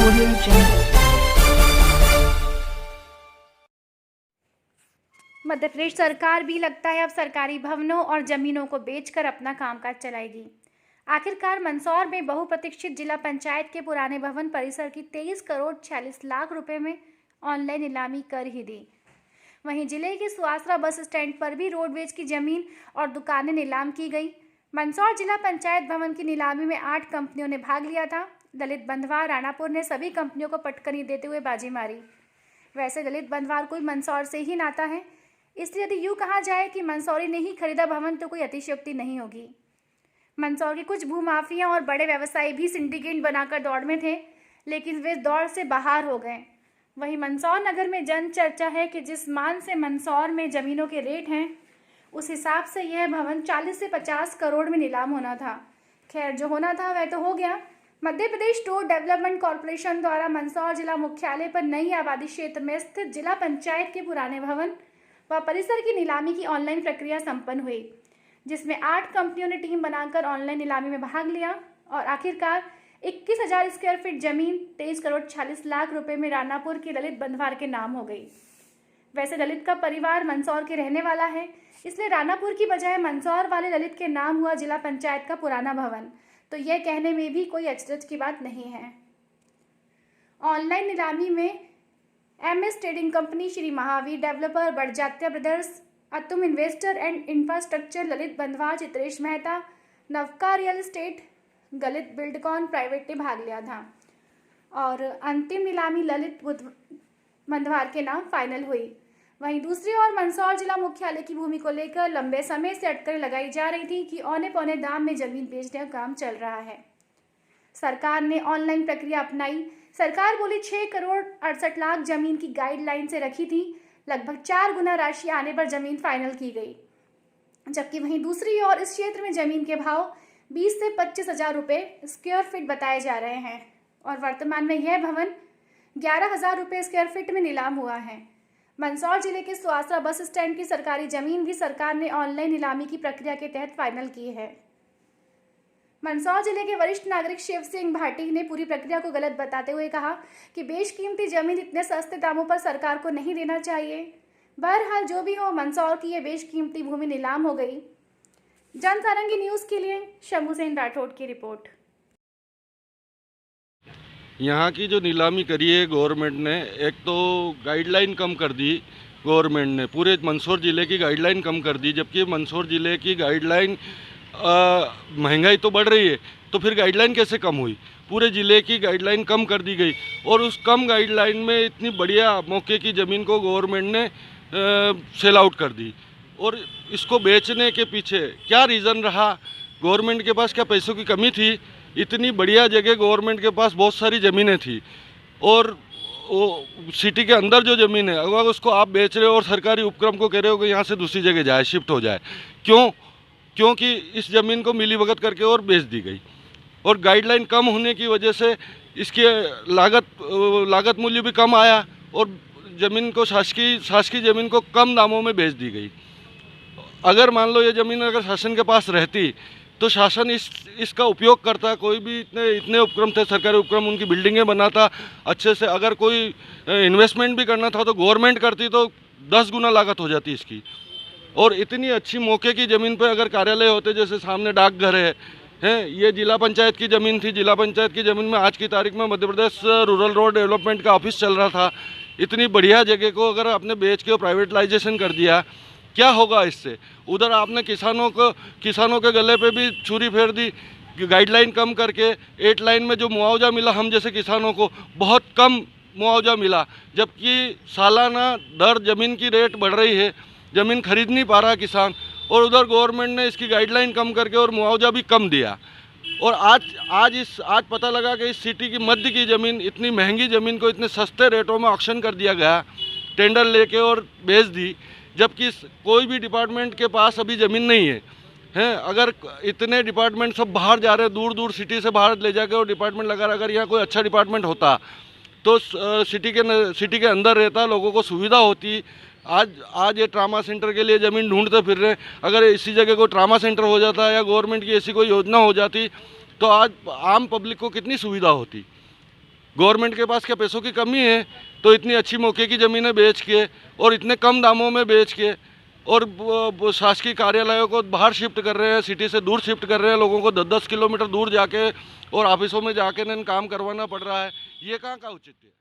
Audio Jungle। Madhya Pradesh सरकार भी लगता है अब सरकारी भवनों और जमीनों को बेचकर अपना कामकाज चलाएगी। आखिरकार मंदसौर में बहुप्रतीक्षित जिला पंचायत के पुराने भवन परिसर की 23 करोड़ 46 लाख रुपए में ऑनलाइन नीलामी कर ही दी। वहीं जिले के सुआसरा बस स्टैंड पर भी रोडवेज की जमीन और दुकानें नीलाम की गई। मंदसौर जिला पंचायत भवन की नीलामी में 8 कंपनियों ने भाग लिया था। दलित बंधवार राणापुर ने सभी कंपनियों को पटकनी देते हुए बाजी मारी। वैसे दलित बंधवार कोई मंदसौर से ही नाता है, इसलिए यदि यूँ कहा जाए कि मंदसौरी ने ही खरीदा भवन तो कोई अतिशयोक्ति नहीं होगी। मंदसौर के कुछ भूमाफिया और बड़े व्यवसायी भी सिंडिकेट बनाकर दौड़ में थे, लेकिन वे दौड़ से बाहर हो गए। वहीं मंदसौर नगर में जन चर्चा है कि जिस मान से मंदसौर में ज़मीनों के रेट हैं, उस हिसाब से यह भवन 40 से 50 करोड़ में नीलाम होना था। खैर, जो होना था वह तो हो गया। Madhya Pradesh road development corporation द्वारा मंदसौर जिला मुख्यालय पर नई आबादी क्षेत्र में स्थित जिला पंचायत के पुराने भवन व परिसर की नीलामी की ऑनलाइन प्रक्रिया संपन्न हुई, जिसमें 8 कंपनियों ने टीम बनाकर ऑनलाइन नीलामी में भाग लिया और आखिरकार 21,000 स्क्वायर फीट जमीन 23 करोड़ 46 लाख रुपए में राणापुर के दलित बंधवार के नाम हो गई। वैसे दलित का परिवार मंदसौर के रहने वाला है, इसलिए राणापुर की बजाय मंदसौर वाले दलित के नाम हुआ जिला पंचायत का पुराना भवन, तो यह कहने में भी कोई अचरज की बात नहीं है। ऑनलाइन नीलामी में MS trading company, Shri Mahavir developer, Barjatya brothers, Atum investor and infrastructure, Lalit Bandhwar, Chitresh Mehta, Navka real estate, Galit buildcon private ने भाग लिया था और अंतिम नीलामी ललित बंधवार के नाम फाइनल हुई। वहीं दूसरी ओर मंदसौर जिला मुख्यालय की भूमि को लेकर लंबे समय से अटकलें लगाई जा रही थी कि औने पौने दाम में जमीन बेचने का काम चल रहा है। सरकार ने ऑनलाइन प्रक्रिया अपनाई। सरकार बोली 6 करोड़ 68 लाख जमीन की गाइडलाइन से रखी थी। लगभग 4 गुना राशि आने पर जमीन फाइनल की गई, जबकि वहीं दूसरी ओर इस क्षेत्र में जमीन के भाव 20 से 25,000 रुपये स्क्वायर फीट बताए जा रहे हैं और वर्तमान में यह भवन 11,000 रुपये स्क्वायर फीट में नीलाम हुआ है। मंदसौर जिले के सुआसरा बस स्टैंड की सरकारी जमीन भी सरकार ने ऑनलाइन नीलामी की प्रक्रिया के तहत फाइनल की है। मंदसौर जिले के वरिष्ठ नागरिक शिव सिंह भाटी ने पूरी प्रक्रिया को गलत बताते हुए कहा कि बेशकीमती जमीन इतने सस्ते दामों पर सरकार को नहीं देना चाहिए। बहरहाल जो भी हो, मंदसौर की ये बेशकीमती भूमि नीलाम हो गई। जनसारंगी न्यूज़ के लिए शंभू सेन राठौड़ की रिपोर्ट। यहाँ की जो नीलामी करी है गवर्नमेंट ने, एक तो गाइडलाइन कम कर दी गवर्नमेंट ने, पूरे मंदसौर ज़िले की गाइडलाइन कम कर दी, जबकि मंदसौर ज़िले की गाइडलाइन महंगाई तो बढ़ रही है, तो फिर गाइडलाइन कैसे कम हुई? पूरे ज़िले की गाइडलाइन कम कर दी गई और उस कम गाइडलाइन में इतनी बढ़िया मौके की ज़मीन को गवर्नमेंट ने सेल आउट कर दी। और इसको बेचने के पीछे क्या रीज़न रहा? गवर्नमेंट के पास क्या पैसों की कमी थी? इतनी बढ़िया जगह गवर्नमेंट के पास बहुत सारी ज़मीनें थी और वो सिटी के अंदर जो ज़मीन है, अगर उसको आप बेच रहे हो और सरकारी उपक्रम को कह रहे हो कि यहाँ से दूसरी जगह जाए, शिफ्ट हो जाए, क्यों? क्योंकि इस ज़मीन को मिलीभगत करके और बेच दी गई और गाइडलाइन कम होने की वजह से इसके लागत मूल्य भी कम आया और ज़मीन को शासकीय ज़मीन को कम दामों में बेच दी गई। अगर मान लो ये ज़मीन अगर शासन के पास रहती तो शासन इसका उपयोग करता। कोई भी इतने उपक्रम थे, सरकारी उपक्रम, उनकी बिल्डिंगें बनाता अच्छे से। अगर कोई इन्वेस्टमेंट भी करना था तो गवर्नमेंट करती तो 10 गुना लागत हो जाती इसकी। और इतनी अच्छी मौके की ज़मीन पर अगर कार्यालय होते, जैसे सामने डाकघर है, ये जिला पंचायत की ज़मीन थी। जिला पंचायत की ज़मीन में आज की तारीख में Madhya Pradesh rural road development का ऑफिस चल रहा था। इतनी बढ़िया जगह को अगर आपने बेच के प्राइवेटाइजेशन कर दिया, क्या होगा इससे? उधर आपने किसानों के गले पे भी छुरी फेर दी। गाइडलाइन कम करके 8 लाइन में जो मुआवजा मिला हम जैसे किसानों को, बहुत कम मुआवजा मिला, जबकि सालाना दर ज़मीन की रेट बढ़ रही है, ज़मीन खरीद नहीं पा रहा किसान। और उधर गवर्नमेंट ने इसकी गाइडलाइन कम करके और मुआवजा भी कम दिया। और आज पता लगा कि इस सिटी की मध्य की ज़मीन, इतनी महंगी ज़मीन को इतने सस्ते रेटों में ऑक्शन कर दिया गया, टेंडर लेके और बेच दी, जबकि कोई भी डिपार्टमेंट के पास अभी ज़मीन नहीं है। अगर इतने डिपार्टमेंट सब बाहर जा रहे हैं, दूर दूर सिटी से बाहर ले जाके और डिपार्टमेंट लगा रहा, अगर यहाँ कोई अच्छा डिपार्टमेंट होता तो सिटी के अंदर रहता, लोगों को सुविधा होती। आज ये ट्रामा सेंटर के लिए ज़मीन ढूंढते फिर रहे। अगर इसी जगह को ट्रामा सेंटर हो जाता या गवर्नमेंट की ऐसी कोई योजना हो जाती तो आज आम पब्लिक को कितनी सुविधा होती। गवर्नमेंट के पास क्या पैसों की कमी है? तो इतनी अच्छी मौके की ज़मीनें बेच के और इतने कम दामों में बेच के और शासकीय कार्यालयों को बाहर शिफ्ट कर रहे हैं, सिटी से दूर शिफ्ट कर रहे हैं, लोगों को 10-10 किलोमीटर दूर जाके और ऑफिसों में जाके काम करवाना पड़ रहा है। ये कहाँ का औचित्य है?